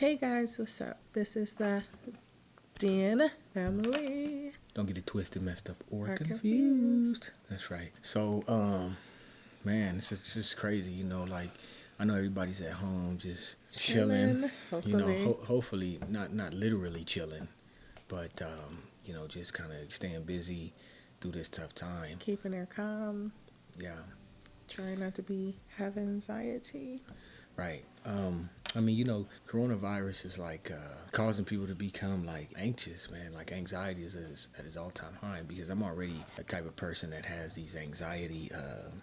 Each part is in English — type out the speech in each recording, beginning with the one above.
Hey guys, what's up? This is the Den family. Don't get it twisted, messed up, or Or confused. That's right. So, man, this is crazy. Like I know everybody's at home just chilling. Hopefully. Hopefully not literally chilling, but just kind of staying busy through this tough time. Keeping their calm. Yeah. Trying not to have anxiety. Right. Coronavirus is like causing people to become like anxious, man. Like anxiety is at its all-time high because I'm already a type of person that has these anxiety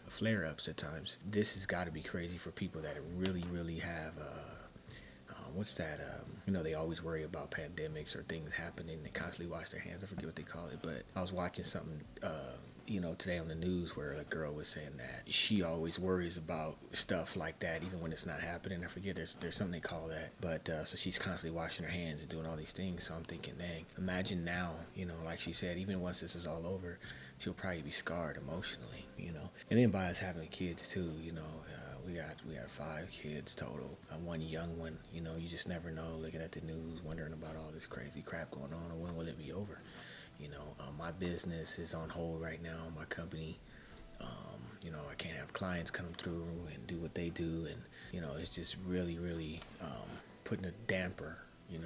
flare-ups at times. This has got to be crazy for people that really, really have. What's that? They always worry about pandemics or things happening. They constantly wash their hands. I forget what they call it, but I was watching something. Today on the news where a girl was saying that she always worries about stuff like that even when it's not happening. I forget there's something they call that, but so she's constantly washing her hands and doing all these things. So I'm thinking, dang, imagine now, like she said, even once this is all over, she'll probably be scarred emotionally, And then by us having kids too, we got 5 kids total. One young one, you just never know. Looking at the news, wondering about all this crazy crap going on, or when will it be over? My business is on hold right now. My company, I can't have clients come through and do what they do, and it's just really, really putting a damper,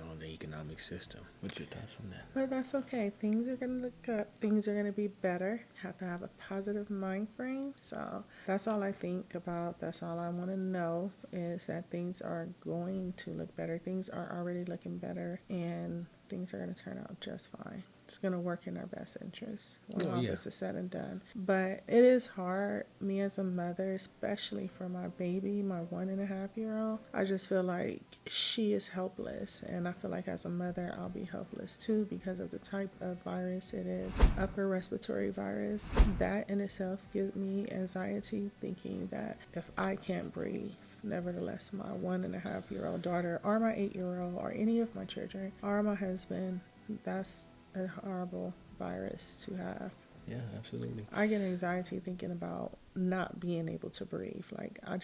on the economic system. What's your thoughts on that? But that's okay. Things are going to look up. Things are going to be better. Have to have a positive mind frame. So that's all I think about. That's all I want to know is that things are going to look better. Things are already looking better, and things are going to turn out just fine. It's going to work in our best interest when all this is said and done. But it is hard, me as a mother, especially for my baby, my 1.5-year-old. I just feel like she is helpless. And I feel like as a mother, I'll be helpless too because of the type of virus it is. Upper respiratory virus. That in itself gives me anxiety thinking that if I can't breathe, nevertheless, my 1.5-year-old daughter or my 8-year-old or any of my children or my husband, that's a horrible virus to have. Yeah, absolutely. I get anxiety thinking about not being able to breathe. Like I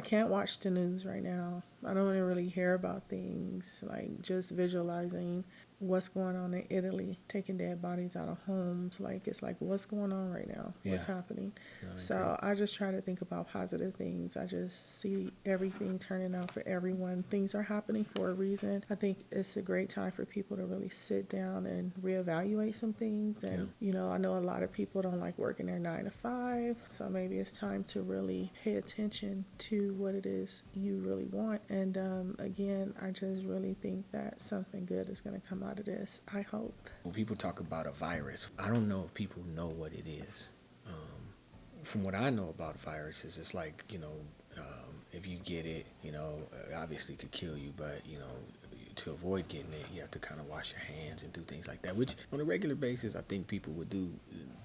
can't watch the news right now. I don't want to really hear about things. Like just visualizing what's going on in Italy, taking dead bodies out of homes. Like it's like what's going on right now? What's happening? So I just try to think about positive things. I just see everything turning out for everyone. Things are happening for a reason. I think it's a great time for people to really sit down and reevaluate some things. And I know a lot of people don't like working their 9 to 5. So maybe it's time to really pay attention to what it is you really want. And again, I just really think that something good is going to come out of this. I hope. When people talk about a virus, I don't know if people know what it is. From what I know about viruses, it's like, if you get it, obviously it could kill you, but, to avoid getting it, you have to kind of wash your hands and do things like that, which on a regular basis, I think people would do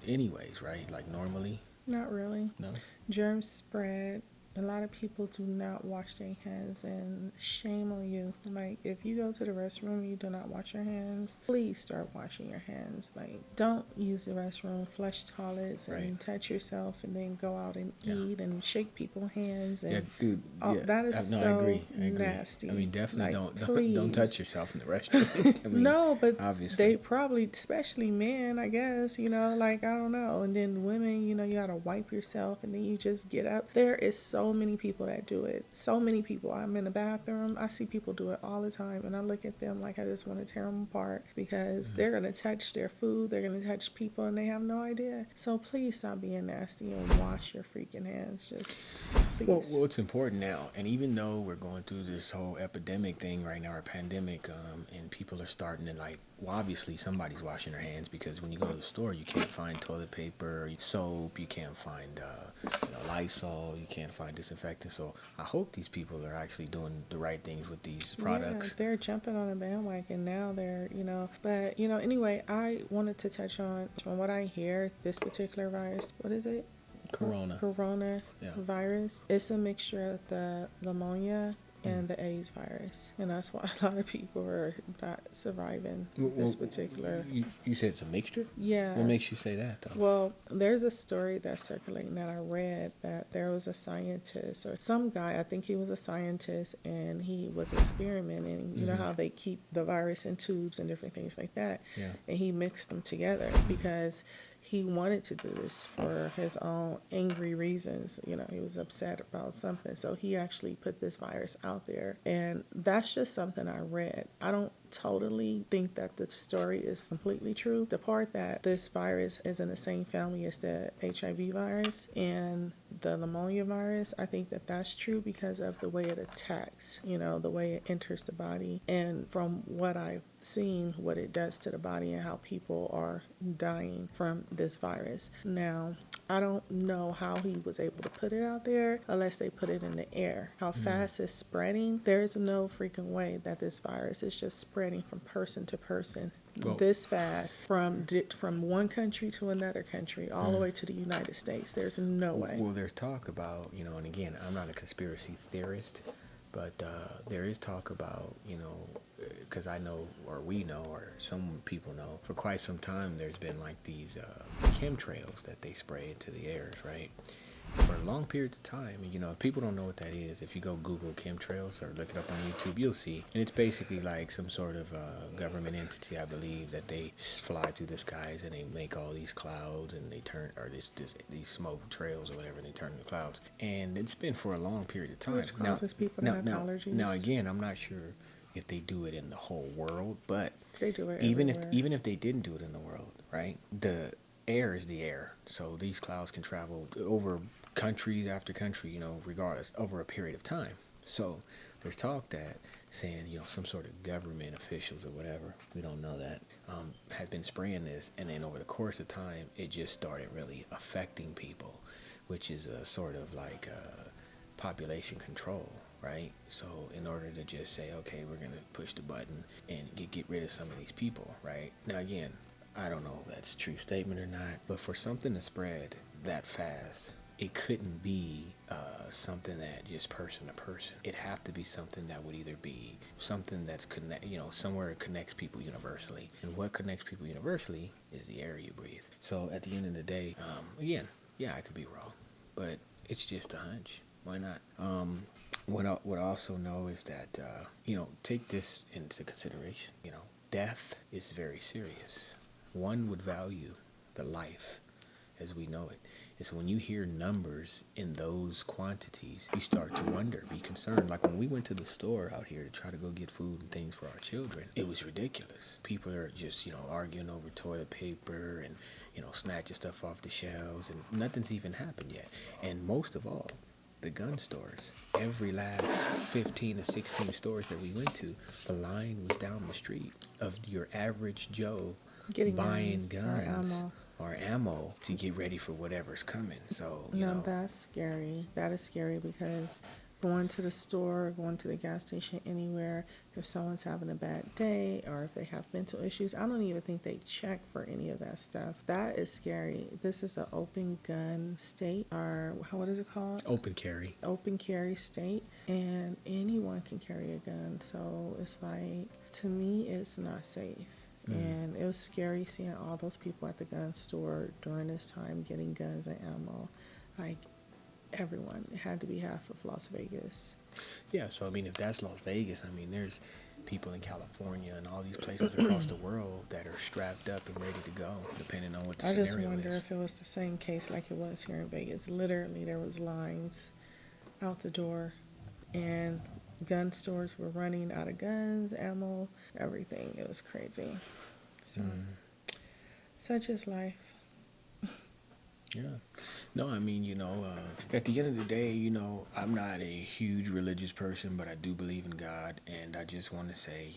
anyways, right? Like normally. Not really. No? Germs spread. A lot of people do not wash their hands, and shame on you. Like, if you go to the restroom and you do not wash your hands, please start washing your hands. Like, don't use the restroom, flush toilets, and touch yourself, and then go out and eat and shake people's hands. And that is I agree. nasty. I mean, definitely like, don't touch yourself in the restroom. I mean, no, but obviously they probably, especially men, I guess, like, I don't know. And then women, you gotta wipe yourself, and then you just get up. There is so many people that do it. So many people. I'm in the bathroom. I see people do it all the time, and I look at them like I just want to tear them apart because they're going to touch their food. They're going to touch people, and they have no idea. So please stop being nasty and wash your freaking hands. Just please. Well, it's important now. And even though we're going through this whole epidemic thing right now, or pandemic, and people are starting to obviously somebody's washing their hands because when you go to the store, you can't find toilet paper, or soap, you can't find Lysol, you can't find disinfectant. So I hope these people are actually doing the right things with these products. Yeah, they're jumping on a bandwagon now. But anyway, I wanted to touch on, from what I hear, this particular virus, what is it? Corona virus. It's a mixture of the pneumonia and the AIDS virus, and that's why a lot of people are not surviving this particular. You said it's a mixture? Yeah. What makes you say that, though? Well, there's a story that's circulating that I read that there was a scientist or some guy, I think he was a scientist, and he was experimenting. You know how they keep the virus in tubes and different things like that? Yeah. And he mixed them together because he wanted to do this for his own angry reasons. You know, he was upset about something. So he actually put this virus out there. And that's just something I read. I don't totally think that the story is completely true. The part that this virus is in the same family as the HIV virus and the pneumonia virus, I think that that's true because of the way it attacks, you know, the way it enters the body. And from what I've seen, what it does to the body and how people are dying from this virus. Now, I don't know how he was able to put it out there unless they put it in the air. How fast it's spreading, there's no freaking way that this virus is just spreading from person to person this fast from one country to another country all the way to the United States. There's no way. Well, there's talk about, you know, and again, I'm not a conspiracy theorist, but there is talk about, you know, because I know, or we know, or some people know, for quite some time there's been like these chemtrails that they spray into the airs, right? For long periods of time. You know, if people don't know what that is, if you go Google chemtrails or look it up on YouTube, you'll see. And it's basically like some sort of government entity, I believe, that they fly through the skies and they make all these clouds and they turn, or these smoke trails or whatever, and they turn into clouds. And it's been for a long period of time. Which causes people to have allergies. Now, again, I'm not sure if they do it in the whole world, but they do it even everywhere. if they didn't do it in the world, right? The air is the air, so these clouds can travel over countries after country, you know, regardless, over a period of time. So there's talk that saying, you know, some sort of government officials or whatever, we don't know that, had been spraying this, and then over the course of time, it just started really affecting people, which is a sort of like population control, right? So in order to just say, okay, we're going to push the button and get rid of some of these people, right? Now, again, I don't know if that's a true statement or not, but for something to spread that fast, it couldn't be something that just person to person. It'd have to be something that would either be something that's somewhere it connects people universally. And what connects people universally is the air you breathe. So at the end of the day, again, yeah, I could be wrong, but it's just a hunch. Why not? What I also know is that, take this into consideration. You know, death is very serious. One would value the life as we know it. And so when you hear numbers in those quantities, you start to wonder, be concerned. Like when we went to the store out here to try to go get food and things for our children, it was ridiculous. People are just, arguing over toilet paper and, snatching stuff off the shelves, and nothing's even happened yet. And most of all, the gun stores. Every last 15 to 16 stores that we went to, the line was down the street of your average Joe Getting buying guns or ammo to get ready for whatever's coming. So, that's scary. That is scary because going to the store, going to the gas station, anywhere, if someone's having a bad day or if they have mental issues, I don't even think they check for any of that stuff. That is scary. This is an open gun state, or what is it called? Open carry. Open carry state, and anyone can carry a gun. So it's like, to me, it's not safe. And it was scary seeing all those people at the gun store during this time getting guns and ammo. Like, everyone. It had to be half of Las Vegas. Yeah, so, if that's Las Vegas, there's people in California and all these places across the world that are strapped up and ready to go, depending on what the scenario is. I just wonder if it was the same case like it was here in Vegas. Literally, there was lines out the door, and gun stores were running out of guns, ammo, everything. It was crazy. So, such is life. Yeah. No, at the end of the day, I'm not a huge religious person, but I do believe in God, and I just want to say,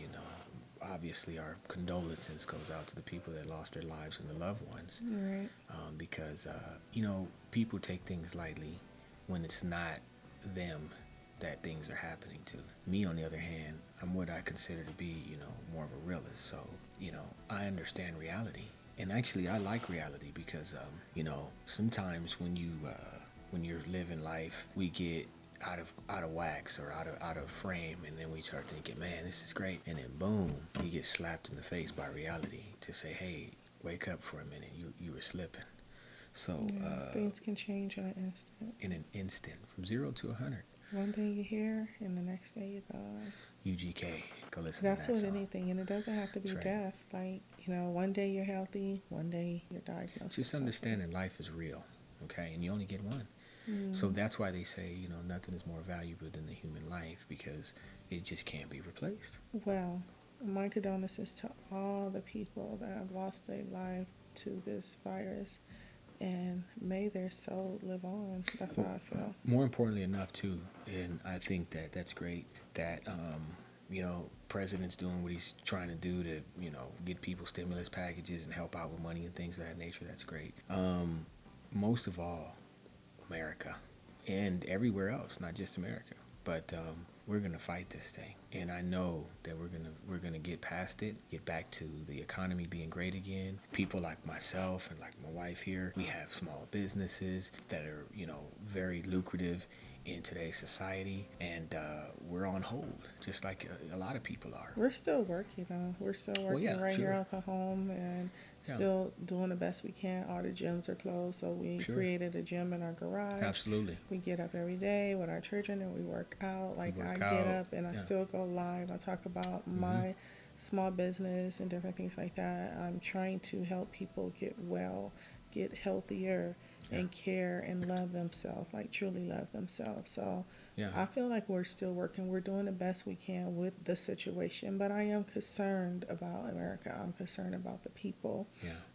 obviously our condolences goes out to the people that lost their lives and their loved ones. Right. Because, people take things lightly when it's not them that things are happening to. Me, on the other hand, I'm what I consider to be, more of a realist. So, I understand reality. And actually, I like reality because, sometimes when you're living life, we get, out of wax or out of frame, and then we start thinking, man, this is great, and then boom, you get slapped in the face by reality to say, hey, wake up for a minute, you were slipping. So things can change in an instant. In an instant, from 0 to 100. One day you're here, and the next day you're gone. UGK, go listen That's to that with song. anything, and it doesn't have to be That's right. death. Like, one day you're healthy, one day you're diagnosed. Just understanding life is real, okay, and you only get one. So that's why they say, nothing is more valuable than the human life, because it just can't be replaced. Well, my condolences to all the people that have lost their life to this virus, and may their soul live on. That's how I feel. More importantly enough, too, and I think that's great that, President's doing what he's trying to do to, get people stimulus packages and help out with money and things of that nature. That's great. Most of all, America and everywhere else, not just America, but we're gonna fight this thing, and I know that we're gonna get past it, get back to the economy being great again. People like myself and like my wife here, we have small businesses that are very lucrative in today's society, and we're on hold, just like a lot of people are. We're still working, though. We're still working here at the home, and still doing the best we can. All the gyms are closed, so we created a gym in our garage. Absolutely. We get up every day with our children, and we work out. I get up, and I still go live. I talk about my small business and different things like that. I'm trying to help people get well, get healthier, and care and love themselves, like truly love themselves. So I feel like we're still working. We're doing the best we can with the situation, but I am concerned about America. I'm concerned about the people,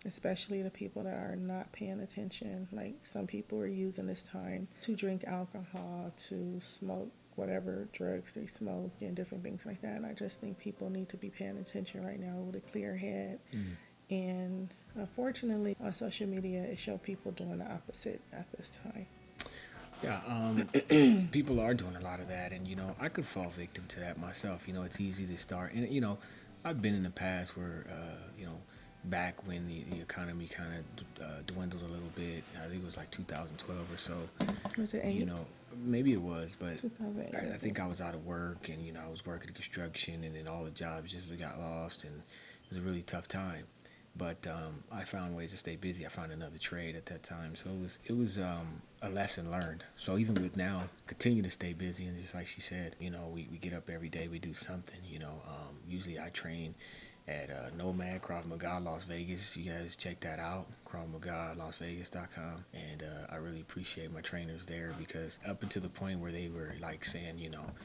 especially the people that are not paying attention. Like, some people are using this time to drink alcohol, to smoke whatever drugs they smoke, and different things like that. And I just think people need to be paying attention right now with a clear head. And unfortunately, on social media, it shows people doing the opposite at this time. Yeah, people are doing a lot of that, and I could fall victim to that myself. It's easy to start, and I've been in the past where back when the economy kind of dwindled a little bit. I think it was like 2012 or so. Was it 8? Maybe it was, but 2008. I think I was out of work, and I was working construction, and then all the jobs just got lost, and it was a really tough time. But I found ways to stay busy. I found another trade at that time, so it was a lesson learned. So even with now, continue to stay busy, and just like she said, we get up every day, we do something. Usually I train at Nomad Krav Maga Las Vegas. You guys check that out, KravMagaLasVegas.com. And I really appreciate my trainers there, because up until the point where they were like saying,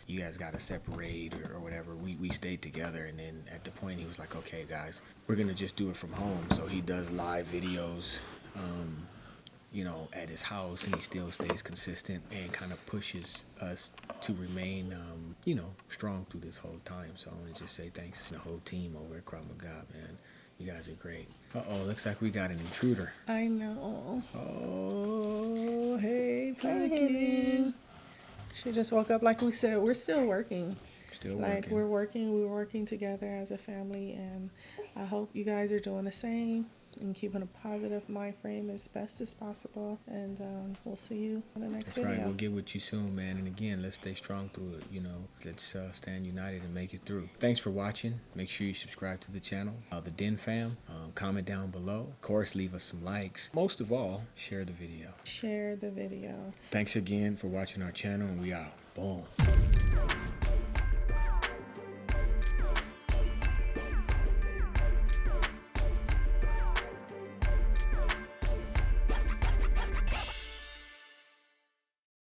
you guys got to separate or whatever, we stayed together. And then at the point he was like, okay, guys, we're going to just do it from home. So he does live videos, at his house, and he still stays consistent and kind of pushes us to remain, strong through this whole time. So I want to just say thanks to the whole team over at Krav Maga, man. You guys are great. Looks like we got an intruder. I know. Oh, hey, Peggy. She just woke up. Like we said, we're still working. Like, we're working together as a family, and I hope you guys are doing the same and keeping a positive mind frame as best as possible. And we'll see you in the next video. That's right. We'll get with you soon, man. And again, let's stay strong through it. Let's stand united and make it through. Thanks for watching. Make sure you subscribe to the channel, the Dennfam. Comment down below. Of course, leave us some likes. Most of all, share the video. Share the video. Thanks again for watching our channel, and we out. Boom.